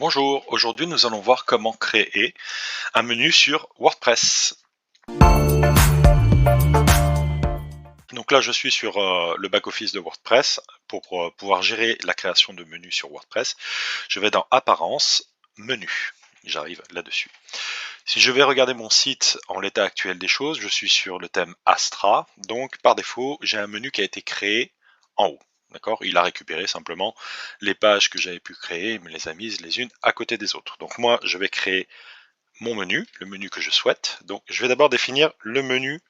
Bonjour, aujourd'hui nous allons voir comment créer un menu sur WordPress. Donc là je suis sur le back-office de WordPress pour pouvoir gérer la création de menus sur WordPress. Je vais dans Apparence, Menu, j'arrive là-dessus. Si je vais regarder mon site en l'état actuel des choses, je suis sur le thème Astra, donc par défaut j'ai un menu qui a été créé en haut. D'accord, il a récupéré simplement les pages que j'avais pu créer et me les a mises les unes à côté des autres. Donc moi je vais créer mon menu, le menu que je souhaite. Donc je vais d'abord définir le menu,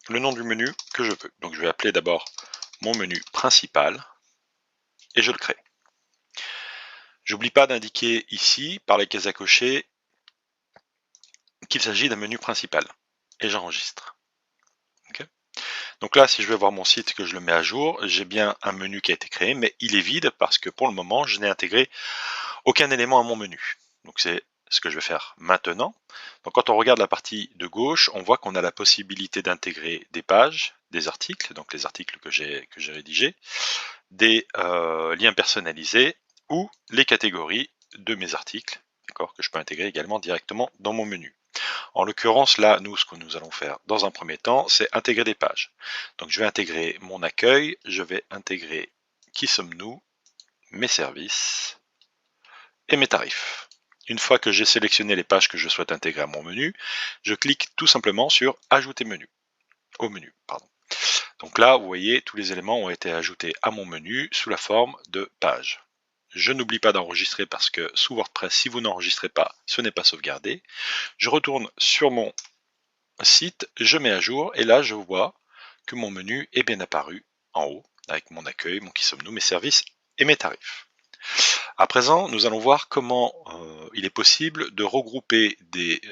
le nom du menu que je veux. Donc je vais appeler d'abord mon menu principal et je le crée. J'oublie pas d'indiquer ici par les cases à cocher qu'il s'agit d'un menu principal et j'enregistre. Okay. Donc là, si je vais voir mon site, que je le mets à jour, j'ai bien un menu qui a été créé, mais il est vide parce que pour le moment, je n'ai intégré aucun élément à mon menu. Donc c'est ce que je vais faire maintenant. Donc quand on regarde la partie de gauche, on voit qu'on a la possibilité d'intégrer des pages, des articles, donc les articles que j'ai rédigés, des liens personnalisés ou les catégories de mes articles, d'accord, que je peux intégrer également directement dans mon menu. En l'occurrence, là, nous, ce que nous allons faire dans un premier temps, c'est intégrer des pages. Donc je vais intégrer mon accueil, je vais intégrer qui sommes-nous, mes services et mes tarifs. Une fois que j'ai sélectionné les pages que je souhaite intégrer à mon menu, je clique tout simplement sur Ajouter menu, au menu, pardon. Donc là, vous voyez, tous les éléments ont été ajoutés à mon menu sous la forme de pages. Je n'oublie pas d'enregistrer parce que sous WordPress, si vous n'enregistrez pas, ce n'est pas sauvegardé. Je retourne sur mon site, je mets à jour et là, je vois que mon menu est bien apparu en haut avec mon accueil, mon qui sommes-nous, mes services et mes tarifs. À présent, nous allons voir comment il est possible de regrouper des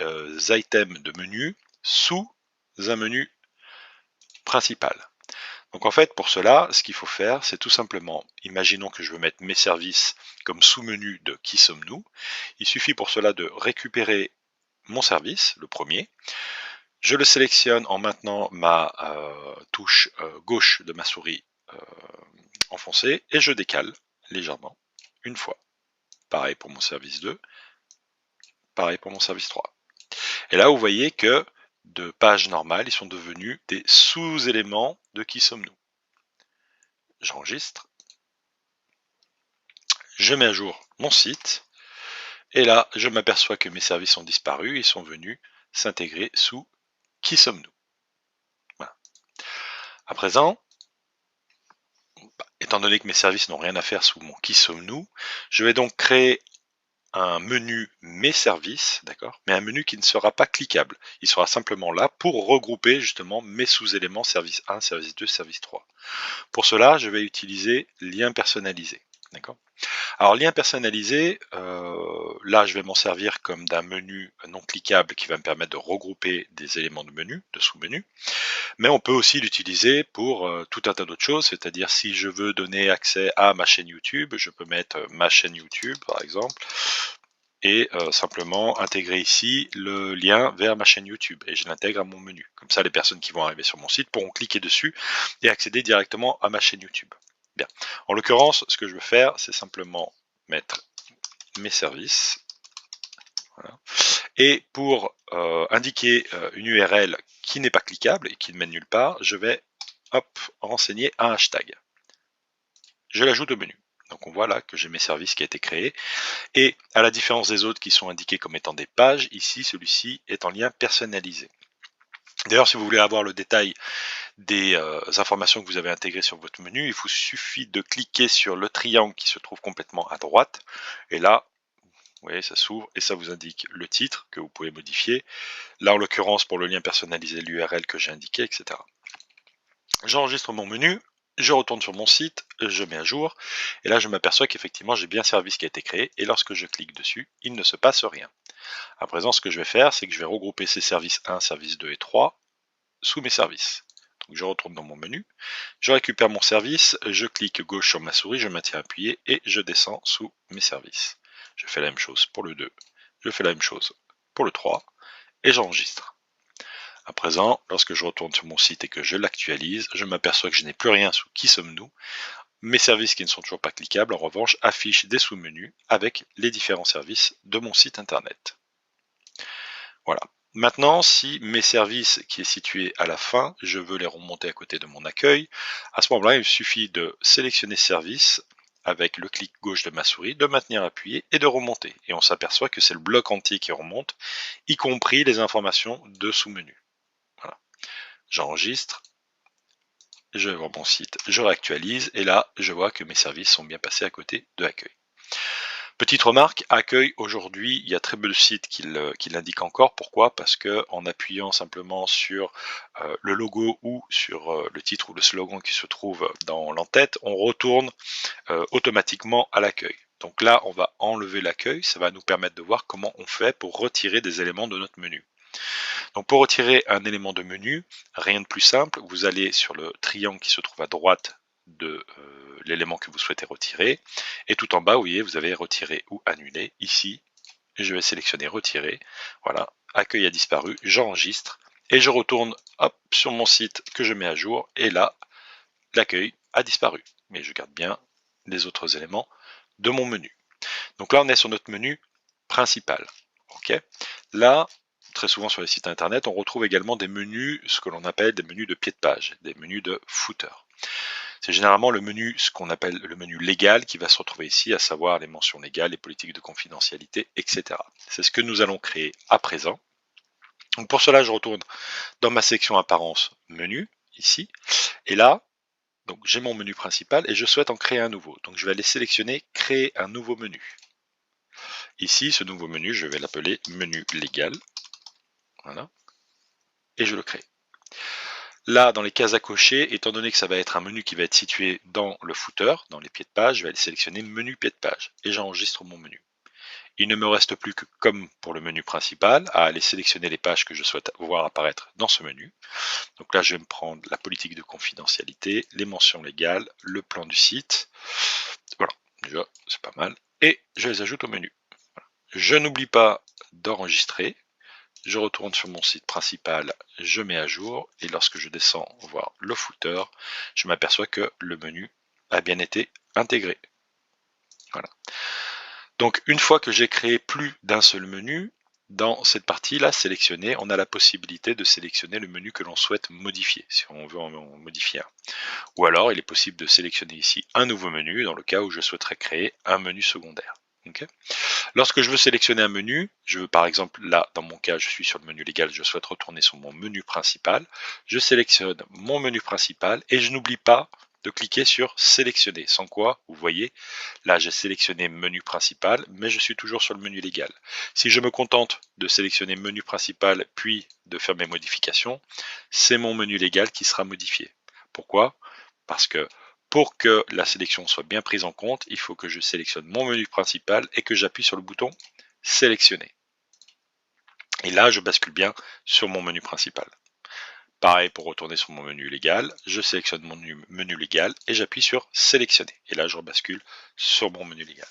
items de menu sous un menu principal. Donc en fait, pour cela, ce qu'il faut faire, c'est tout simplement, imaginons que je veux mettre mes services comme sous-menu de qui sommes-nous. Il suffit pour cela de récupérer mon service, le premier. Je le sélectionne en maintenant ma touche gauche de ma souris enfoncée et je décale légèrement une fois. Pareil pour mon service 2, pareil pour mon service 3. Et là, vous voyez que de pages normales, ils sont devenus des sous-éléments de qui sommes-nous. J'enregistre, je mets à jour mon site, et là, je m'aperçois que mes services ont disparu et sont venus s'intégrer sous qui sommes-nous. Voilà. À présent, étant donné que mes services n'ont rien à faire sous mon qui sommes-nous, je vais donc créer un menu mes services, d'accord, mais un menu qui ne sera pas cliquable. Il sera simplement là pour regrouper justement mes sous-éléments service 1, service 2, service 3. Pour cela, je vais utiliser lien personnalisé, d'accord. Alors lien personnalisé, là je vais m'en servir comme d'un menu non cliquable qui va me permettre de regrouper des éléments de menu, de sous-menu, mais on peut aussi l'utiliser pour tout un tas d'autres choses, c'est-à-dire si je veux donner accès à ma chaîne YouTube, je peux mettre ma chaîne YouTube par exemple, et simplement intégrer ici le lien vers ma chaîne YouTube et je l'intègre à mon menu. Comme ça, les personnes qui vont arriver sur mon site pourront cliquer dessus et accéder directement à ma chaîne YouTube. Bien. En l'occurrence, ce que je veux faire, c'est simplement mettre mes services. Voilà. Et pour indiquer une URL qui n'est pas cliquable et qui ne mène nulle part, je vais renseigner un hashtag. Je l'ajoute au menu. Donc on voit là que j'ai mes services qui a été créé. Et à la différence des autres qui sont indiqués comme étant des pages, ici celui-ci est en lien personnalisé. D'ailleurs, si vous voulez avoir le détail des informations que vous avez intégrées sur votre menu, il vous suffit de cliquer sur le triangle qui se trouve complètement à droite. Et là, vous voyez, ça s'ouvre et ça vous indique le titre que vous pouvez modifier. Là, en l'occurrence, pour le lien personnalisé, l'URL que j'ai indiqué, etc. J'enregistre mon menu. Je retourne sur mon site, je mets à jour, et là je m'aperçois qu'effectivement j'ai bien un service qui a été créé, et lorsque je clique dessus, il ne se passe rien. À présent, ce que je vais faire, c'est que je vais regrouper ces services 1, service 2 et 3 sous mes services. Donc je retourne dans mon menu, je récupère mon service, je clique gauche sur ma souris, je maintiens appuyé, et je descends sous mes services. Je fais la même chose pour le 2, je fais la même chose pour le 3, et j'enregistre. À présent, lorsque je retourne sur mon site et que je l'actualise, je m'aperçois que je n'ai plus rien sous qui sommes-nous, Mes services qui ne sont toujours pas cliquables, en revanche, affichent des sous-menus avec les différents services de mon site internet. Voilà. Maintenant, si mes services qui est situé à la fin, je veux les remonter à côté de mon accueil, à ce moment-là, il suffit de sélectionner service avec le clic gauche de ma souris, de maintenir appuyé et de remonter. Et on s'aperçoit que c'est le bloc entier qui remonte, y compris les informations de sous-menu. Voilà. J'enregistre, je vais voir mon site, je réactualise, et là, je vois que mes services sont bien passés à côté de accueil. Petite remarque, accueil aujourd'hui, il y a très peu de sites qui l'indiquent encore. Pourquoi? Parce que en appuyant simplement sur le logo ou sur le titre ou le slogan qui se trouve dans l'entête, on retourne automatiquement à l'accueil. Donc là, on va enlever l'accueil, ça va nous permettre de voir comment on fait pour retirer des éléments de notre menu. Donc pour retirer un élément de menu, rien de plus simple, vous allez sur le triangle qui se trouve à droite de l'élément que vous souhaitez retirer, et tout en bas, vous voyez, vous avez retirer ou annuler. Ici, je vais sélectionner retirer, voilà, accueil a disparu, j'enregistre, et je retourne hop, sur mon site que je mets à jour, et là, l'accueil a disparu. Mais je garde bien les autres éléments de mon menu. Donc là, on est sur notre menu principal. Ok. Là, très souvent sur les sites internet, on retrouve également des menus, ce que l'on appelle des menus de pied de page, des menus de footer. C'est généralement le menu, ce qu'on appelle le menu légal, qui va se retrouver ici, à savoir les mentions légales, les politiques de confidentialité, etc. C'est ce que nous allons créer à présent. Donc pour cela, je retourne dans ma section apparence menu, ici, et là, donc j'ai mon menu principal et je souhaite en créer un nouveau. Donc je vais aller sélectionner créer un nouveau menu. Ici, ce nouveau menu, je vais l'appeler menu légal. Voilà. Et je le crée. Là, dans les cases à cocher, étant donné que ça va être un menu qui va être situé dans le footer, dans les pieds de page, je vais aller sélectionner menu pied de page et j'enregistre mon menu. Il ne me reste plus que, comme pour le menu principal, à aller sélectionner les pages que je souhaite voir apparaître dans ce menu. Donc là, je vais me prendre la politique de confidentialité, les mentions légales, le plan du site. Voilà, déjà, c'est pas mal. Et je les ajoute au menu. Voilà. Je n'oublie pas d'enregistrer. Je retourne sur mon site principal, je mets à jour, et lorsque je descends voir le footer, je m'aperçois que le menu a bien été intégré. Voilà. Donc une fois que j'ai créé plus d'un seul menu, dans cette partie-là sélectionnée, on a la possibilité de sélectionner le menu que l'on souhaite modifier, si on veut en modifier un. Ou alors il est possible de sélectionner ici un nouveau menu, dans le cas où je souhaiterais créer un menu secondaire. Okay. Lorsque je veux sélectionner un menu, je veux par exemple, là dans mon cas je suis sur le menu légal, je souhaite retourner sur mon menu principal, je sélectionne mon menu principal et je n'oublie pas de cliquer sur sélectionner, sans quoi, vous voyez, là j'ai sélectionné menu principal, mais je suis toujours sur le menu légal. Si je me contente de sélectionner menu principal puis de faire mes modifications, c'est mon menu légal qui sera modifié. Pourquoi? Parce que pour que la sélection soit bien prise en compte, il faut que je sélectionne mon menu principal et que j'appuie sur le bouton sélectionner. Et là, je bascule bien sur mon menu principal. Pareil pour retourner sur mon menu légal, je sélectionne mon menu légal et j'appuie sur sélectionner. Et là, je rebascule sur mon menu légal.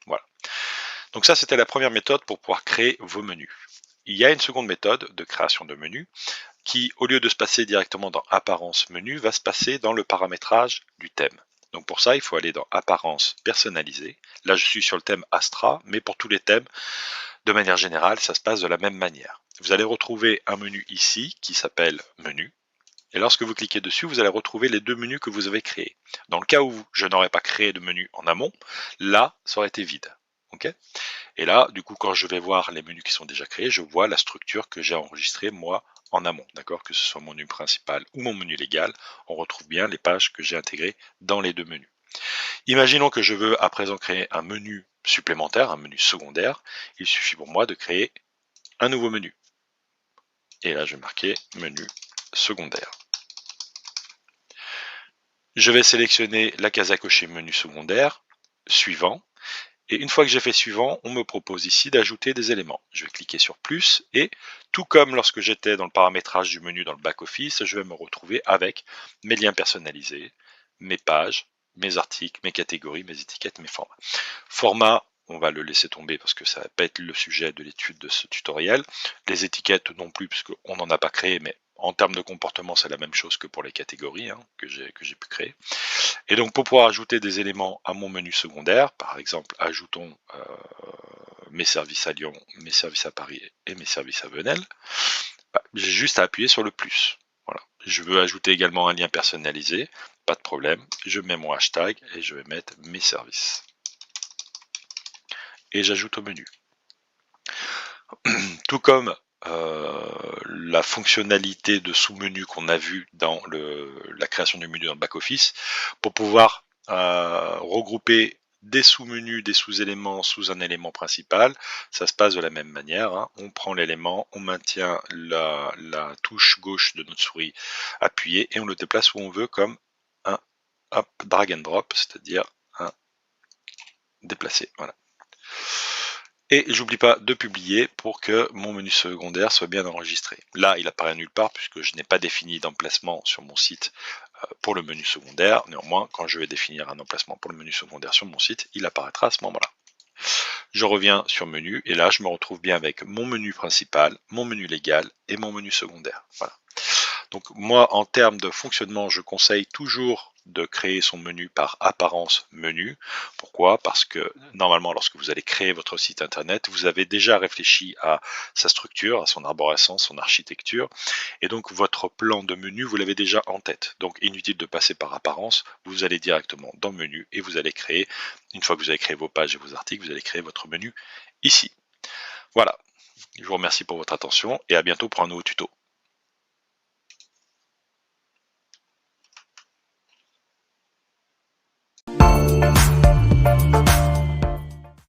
Voilà. Donc ça, c'était la première méthode pour pouvoir créer vos menus. Il y a une seconde méthode de création de menus qui, au lieu de se passer directement dans Apparence menu, va se passer dans le paramétrage du thème. Donc pour ça, il faut aller dans Apparence personnalisée. Là, je suis sur le thème Astra, mais pour tous les thèmes, de manière générale, ça se passe de la même manière. Vous allez retrouver un menu ici qui s'appelle Menu. Et lorsque vous cliquez dessus, vous allez retrouver les deux menus que vous avez créés. Dans le cas où je n'aurais pas créé de menu en amont, là, ça aurait été vide. Okay. Et là, du coup, quand je vais voir les menus qui sont déjà créés, je vois la structure que j'ai enregistrée, moi, en amont, d'accord, que ce soit mon menu principal ou mon menu légal, on retrouve bien les pages que j'ai intégrées dans les deux menus. Imaginons que je veux à présent créer un menu supplémentaire, un menu secondaire, il suffit pour moi de créer un nouveau menu. Et là, je vais marquer menu secondaire. Je vais sélectionner la case à cocher menu secondaire, suivant, et une fois que j'ai fait suivant, on me propose ici d'ajouter des éléments. Je vais cliquer sur plus et tout comme lorsque j'étais dans le paramétrage du menu dans le back-office, je vais me retrouver avec mes liens personnalisés, mes pages, mes articles, mes catégories, mes étiquettes, mes formats. Format, on va le laisser tomber parce que ça va pas être le sujet de l'étude de ce tutoriel. Les étiquettes non plus puisqu'on n'en a pas créé, mais En termes de comportement, c'est la même chose que pour les catégories hein, que j'ai pu créer. Et donc pour pouvoir ajouter des éléments à mon menu secondaire, par exemple, ajoutons mes services à Lyon, mes services à Paris et mes services à Venelle, bah, j'ai juste à appuyer sur le plus. Voilà. Je veux ajouter également un lien personnalisé, pas de problème. Je mets mon hashtag et je vais mettre mes services. Et j'ajoute au menu. Tout comme la fonctionnalité de sous-menu qu'on a vu dans la création du menu dans le back-office, pour pouvoir regrouper des sous-menus, des sous-éléments sous un élément principal, ça se passe de la même manière. Hein. On prend l'élément, on maintient la touche gauche de notre souris appuyée et on le déplace où on veut comme un hop, drag and drop, c'est-à-dire un déplacer. Voilà. Et j'oublie pas de publier pour que mon menu secondaire soit bien enregistré. Là, il apparaît nulle part puisque je n'ai pas défini d'emplacement sur mon site pour le menu secondaire. Néanmoins, quand je vais définir un emplacement pour le menu secondaire sur mon site, il apparaîtra à ce moment-là. Je reviens sur menu et là, je me retrouve bien avec mon menu principal, mon menu légal et mon menu secondaire. Voilà. Donc moi, en termes de fonctionnement, je conseille toujours de créer son menu par apparence menu. Pourquoi? Parce que normalement, lorsque vous allez créer votre site internet, vous avez déjà réfléchi à sa structure, à son arborescence, son architecture, et donc votre plan de menu, vous l'avez déjà en tête. Donc inutile de passer par apparence, vous allez directement dans menu et vous allez créer, une fois que vous avez créé vos pages et vos articles, vous allez créer votre menu ici. Voilà, je vous remercie pour votre attention et à bientôt pour un nouveau tuto.